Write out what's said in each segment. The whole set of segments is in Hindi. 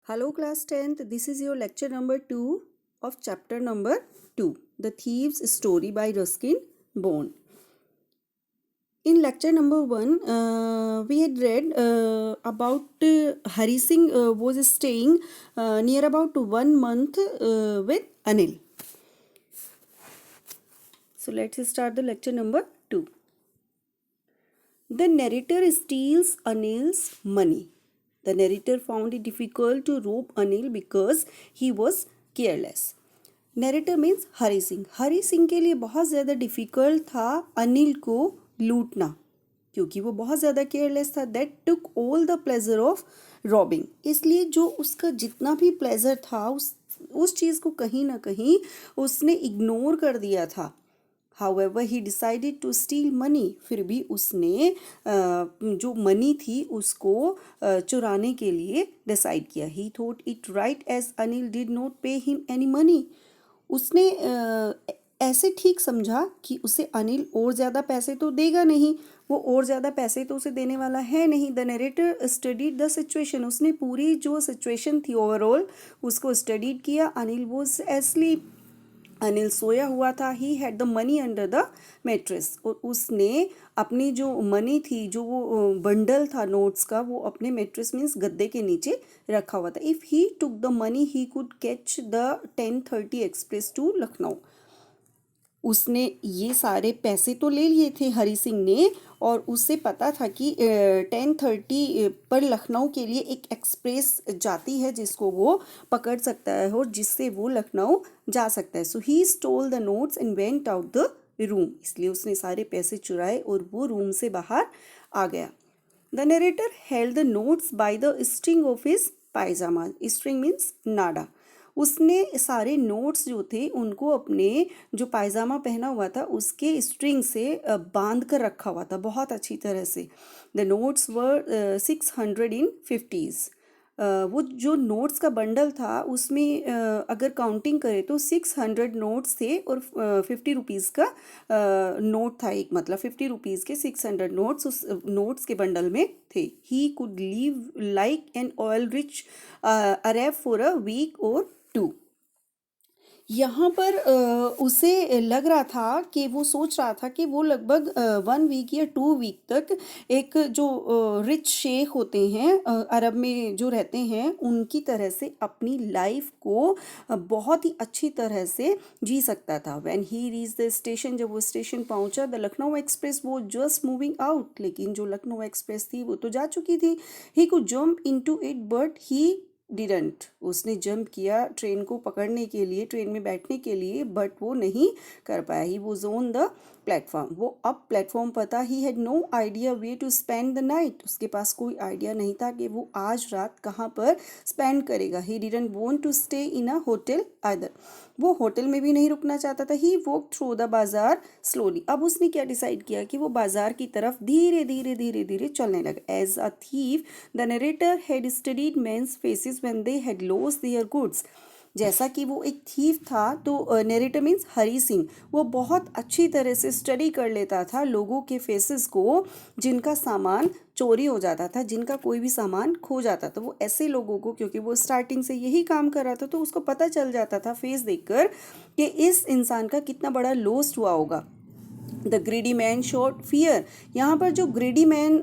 Hello class 10th, this is your lecture number 2 of chapter number 2, The Thieves Story by Ruskin Bond. In lecture number 1, we had read about Hari Singh was staying near about 1 month with Anil. So let's start the lecture number 2. The narrator steals Anil's money. The narrator found it difficult to rope Anil because he was careless. Narrator means Hari Singh. Hari Singh के लिए बहुत ज़्यादा डिफ़िकल्ट था अनिल को लूटना क्योंकि वो बहुत ज़्यादा केयरलेस था. That took all the pleasure of robbing. इसलिए जो उसका जितना भी प्लेजर था उस चीज़ को कहीं ना कहीं उसने इग्नोर कर दिया था. However, he decided to steal money. फिर भी उसने जो मनी थी उसको चुराने के लिए डिसाइड किया. He thought it right as Anil did not pay him any money. उसने ऐसे ठीक समझा कि उसे अनिल और ज़्यादा पैसे तो देगा नहीं, वो और ज़्यादा पैसे तो उसे देने वाला है नहीं. The narrator studied the situation. उसने पूरी जो सिचुएशन थी ओवरऑल उसको स्टडीड किया. Anil was asleep. अनिल सोया हुआ था. He had the money under the mattress. और उसने अपनी जो मनी थी, जो वो बंडल था नोट्स का, वो अपने मैट्रेस मीन्स गद्दे के नीचे रखा हुआ था. If he took the money he could catch the 10:30 express to Lucknow. उसने ये सारे पैसे तो ले लिए थे हरी सिंह ने, और उसे पता था कि 10:30 पर लखनऊ के लिए एक एक्सप्रेस जाती है जिसको वो पकड़ सकता है और जिससे वो लखनऊ जा सकता है. So he stole the notes and went out the room. इसलिए उसने सारे पैसे चुराए और वो रूम से बाहर आ गया. The narrator held the notes by the string of his pyjama. String means नाडा. उसने सारे नोट्स जो थे उनको अपने जो पायजामा पहना हुआ था उसके स्ट्रिंग से बांध कर रखा हुआ था बहुत अच्छी तरह से. The notes were 600 in 50s. वो जो नोट्स का बंडल था उसमें अगर काउंटिंग करें तो 600 नोट्स थे और 50 रुपीज़ का नोट था एक. मतलब 50 रुपीज़ के 600 नोट्स उस नोट्स के बंडल में थे. He could live like an oil rich Arab for a week और 2. यहाँ पर उसे लग रहा था कि वो सोच रहा था कि वो लगभग 1 वीक या 2 वीक तक एक जो रिच शेख होते हैं अरब में जो रहते हैं उनकी तरह से अपनी लाइफ को बहुत ही अच्छी तरह से जी सकता था. When he reach the station. जब वो स्टेशन पहुंचा, द लखनऊ एक्सप्रेस वो जस्ट मूविंग आउट. लेकिन जो लखनऊ एक्सप्रेस थी वो तो जा चुकी थी. He could jump into it but he didn't. उसने जंप किया ट्रेन को पकड़ने के लिए, ट्रेन में बैठने के लिए, बट वो नहीं कर पाया. He was on the platform. वो अब प्लेटफॉर्म पता. He had no idea way to spend the night. उसके पास कोई आइडिया नहीं था कि वो आज रात कहाँ पर स्पेंड करेगा. He didn't want to stay in a hotel either. वो होटल में भी नहीं रुकना चाहता था. He walk through the bazaar slowly. अब उसने क्या डिसाइड किया कि वो बाजार की तरफ धीरे धीरे धीरे धीरे चलने लगा. As a thief the narrator had studied men's faces when they had lost their goods. जैसा कि वो एक थीफ था तो नरेटर मीन्स हरी सिंह वो बहुत अच्छी तरह से स्टडी कर लेता था लोगों के फेसेस को जिनका सामान चोरी हो जाता था, जिनका कोई भी सामान खो जाता था. वो ऐसे लोगों को, क्योंकि वो स्टार्टिंग से यही काम कर रहा था, तो उसको पता चल जाता था फेस देखकर कि इस इंसान का कितना बड़ा लॉस हुआ होगा. The greedy man showed fear. यहाँ पर जो ग्रीडी मैन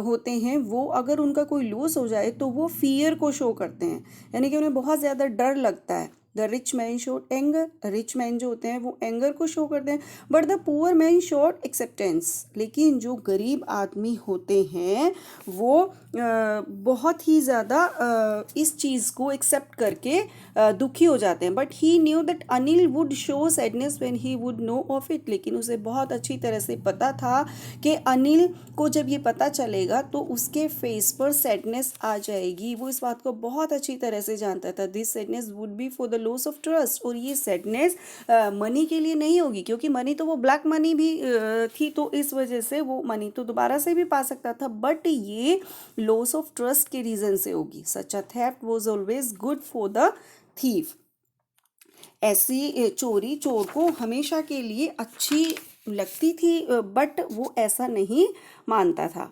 होते हैं वो अगर उनका कोई लॉस हो जाए तो वो फियर को शो करते हैं, यानी कि उन्हें बहुत ज़्यादा डर लगता है. The rich man showed anger. Rich man जो होते हैं वो एंगर को शो करते हैं. But the poor man showed acceptance. लेकिन जो गरीब आदमी होते हैं वो बहुत ही ज़्यादा इस चीज़ को एक्सेप्ट करके दुखी हो जाते हैं. But he knew that Anil would show sadness when he would know of it. लेकिन उसे बहुत अच्छी तरह से पता था कि अनिल को जब ये पता चलेगा तो उसके फेस पर सैडनेस आ जाएगी. वो इस बात को बहुत अच्छी तरह से जानता था. This sadness would be for the loss of trust. और ये सैडनेस मनी के लिए नहीं होगी, क्योंकि मनी तो वो ब्लैक मनी भी थी, तो इस वजह से वो मनी तो दोबारा से भी पा सकता था, बट ये लॉस ऑफ ट्रस्ट के रीज़न से होगी. Such a theft was always good for the thief. ऐसी चोरी चोर को हमेशा के लिए अच्छी लगती थी, बट वो ऐसा नहीं मानता था.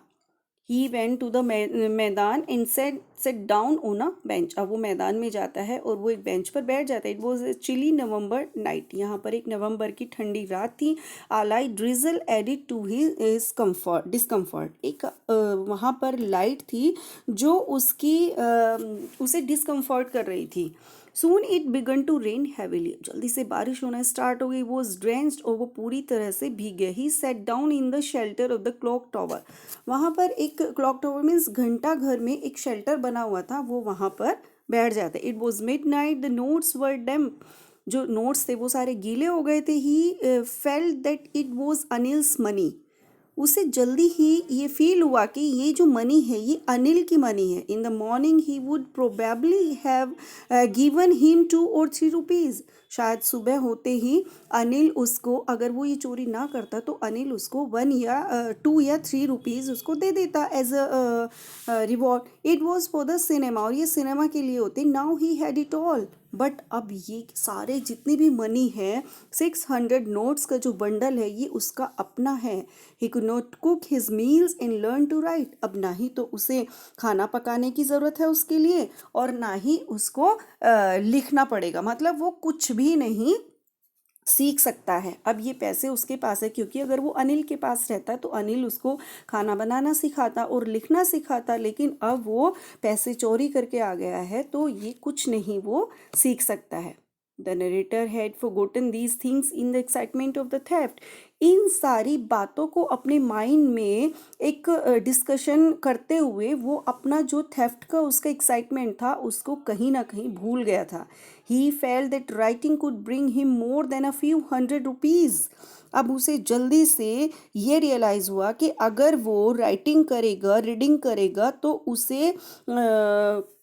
ही वेंट टू द मैदान and said set down on a bench. अब वो मैदान में जाता है और वो एक बेंच पर बैठ जाता है। It was a chilly November night, यहाँ पर एक नवंबर की ठंडी रात थी। A light drizzle added to his comfort discomfort. एक वहाँ पर लाइट थी जो उसे डिस्कम्फर्ट कर रही थी। Soon it began to rain heavily, जल्दी से बारिश होना स्टार्ट हो गई। वो ड्रेंच्ड और वो पूरी तरह से भीग गया। He sat down in the shelter of the clock tower, वहाँ पर एक क्लॉक टावर मीन्स घंटा घर में एक शेल्टर बना हुआ था, वो वहाँ पर बैठ जाते। It was midnight, the notes were damp, जो नोट्स थे वो सारे गीले हो गए थे। He felt that it was Anil's money, उसे जल्दी ही ये फील हुआ कि ये जो मनी है ये अनिल की मनी है। In the morning he would probably have given him 2 or 3 rupees, शायद सुबह होते ही अनिल उसको, अगर वो ये चोरी ना करता तो अनिल उसको 1 या 2 या 3 रुपीज़ उसको दे देता as a reward. It was for the cinema, और ये सिनेमा के लिए होते। Now he had it all, but अब ये सारे जितनी भी मनी है, 600 नोट्स का जो बंडल है ये उसका अपना है। He could not cook his meals and learn to write, अब ना ही तो उसे खाना पकाने की ज़रूरत है उसके लिए और ना ही उसको लिखना पड़ेगा, मतलब वो कुछ भी नहीं सीख सकता है। अब ये पैसे उसके पास है, क्योंकि अगर वो अनिल के पास रहता तो अनिल उसको खाना बनाना सिखाता और लिखना सिखाता, लेकिन अब वो पैसे चोरी करके आ गया है तो ये कुछ नहीं वो सीख सकता है। The narrator had forgotten these things in the excitement of the theft, इन सारी बातों को अपने माइंड में एक डिस्कशन करते हुए वो अपना जो थेफ्ट का उसका एक्साइटमेंट था उसको कहीं ना कहीं भूल गया था। ही felt that writing could bring him more than a few 100 rupees, अब उसे जल्दी से ये रियलाइज़ हुआ कि अगर वो राइटिंग करेगा, रीडिंग करेगा तो उसे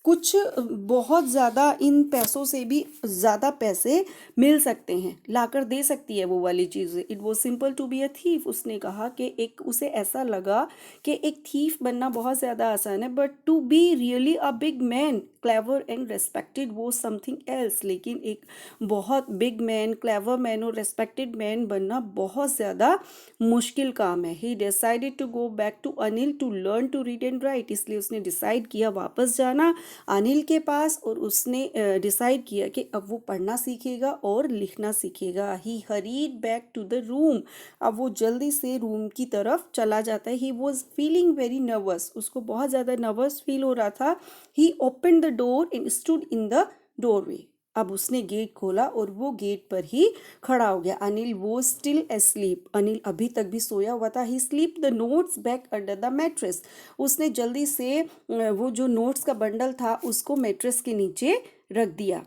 कुछ बहुत ज़्यादा इन पैसों से भी ज़्यादा पैसे मिल सकते हैं, लाकर दे सकती है वो वाली चीज़ें। It was simple to be a thief, उसने कहा कि एक उसे ऐसा लगा कि एक थीफ बनना बहुत ज़्यादा आसान है, but to be really a big man clever and respected वो समथिंग एल्स, लेकिन एक बहुत बिग मैन, क्लेवर मैन और रेस्पेक्टेड मैन बनना बहुत ज़्यादा मुश्किल काम है। He decided to go back to Anil to learn to read and write, इसलिए उसने डिसाइड किया वापस जाना अनिल के पास और उसने डिसाइड किया कि अब वो पढ़ना सीखेगा और लिखना सीखेगा। He hurried back to the room, अब वो जल्दी से रूम की तरफ चला जाता है। He was feeling very nervous, उसको बहुत ज़्यादा नर्वस फील हो रहा था। He open the door and stood in the doorway, अब उसने गेट खोला और वो गेट पर ही खड़ा हो गया। अनिल वो स्टिल एस्लीप, अनिल अभी तक भी सोया हुआ था। He slip the notes back under the mattress, उसने जल्दी से वो जो नोट्स का बंडल था उसको मैट्रेस के नीचे रख दिया।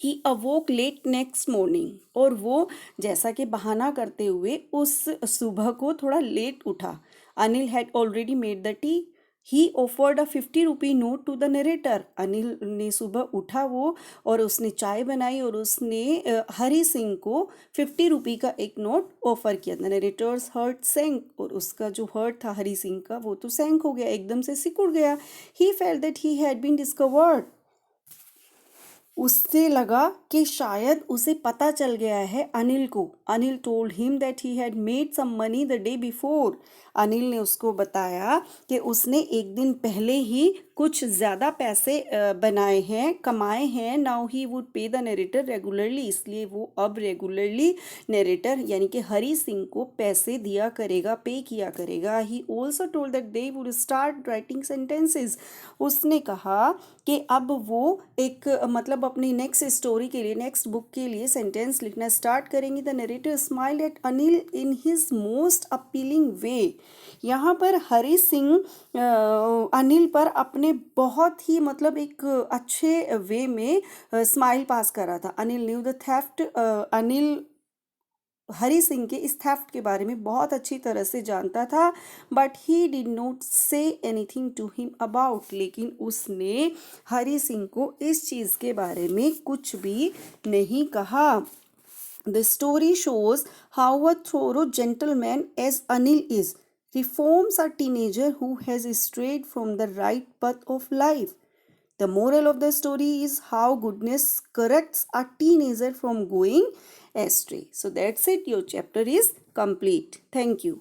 ही अवोक लेट नेक्स्ट मॉर्निंग, और वो जैसा कि बहाना करते हुए उस सुबह को थोड़ा लेट उठा। Anil had already made the tea, he offered a 50 rupee note to the narrator, Anil ने सुबह उठा वो और उसने चाय बनाई और उसने हरी सिंह को 50 रुपी का एक नोट ऑफर किया। द नरेटर्स हर्ट सैंक, और उसका जो हर्ट था हरी सिंह का वो तो सैंक हो गया, एकदम से सिकुड़ गया। He felt that he had been discovered, उससे लगा कि शायद उसे पता चल गया है अनिल को। Anil told him that he had made some money the day before, Anil ने उसको बताया कि उसने एक दिन पहले ही कुछ ज़्यादा पैसे बनाए हैं, कमाए हैं। नाउ ही वुड पे द नरेटर रेगुलरली, इसलिए वो अब रेगुलरली नरेटर यानी कि हरी सिंह को पैसे दिया करेगा, पे किया करेगा। He also told that they would start writing sentences, उसने कहा कि अब वो एक मतलब अपनी नेक्स्ट स्टोरी के लिए, नेक्स्ट बुक के लिए सेंटेंस लिखना स्टार्ट करेंगे। The narrator smiled at Anil in his most appealing way, यहाँ पर हरी सिंह अनिल पर अपने बहुत ही मतलब एक अच्छे वे में स्माइल पास कर रहा था। Anil knew the theft, Anil Hari Singh के इस थेफ्ट के बारे में बहुत अच्छी तरह से जानता था, but he did not say anything to him about, लेकिन उसने हरी सिंह को इस चीज़ के बारे में कुछ भी नहीं कहा। The story shows how a thorough gentleman as Anil is reforms a teenager who has strayed from the right path of life. The moral of the story is how goodness corrects a teenager from going astray. So that's it. Your chapter is complete. Thank you.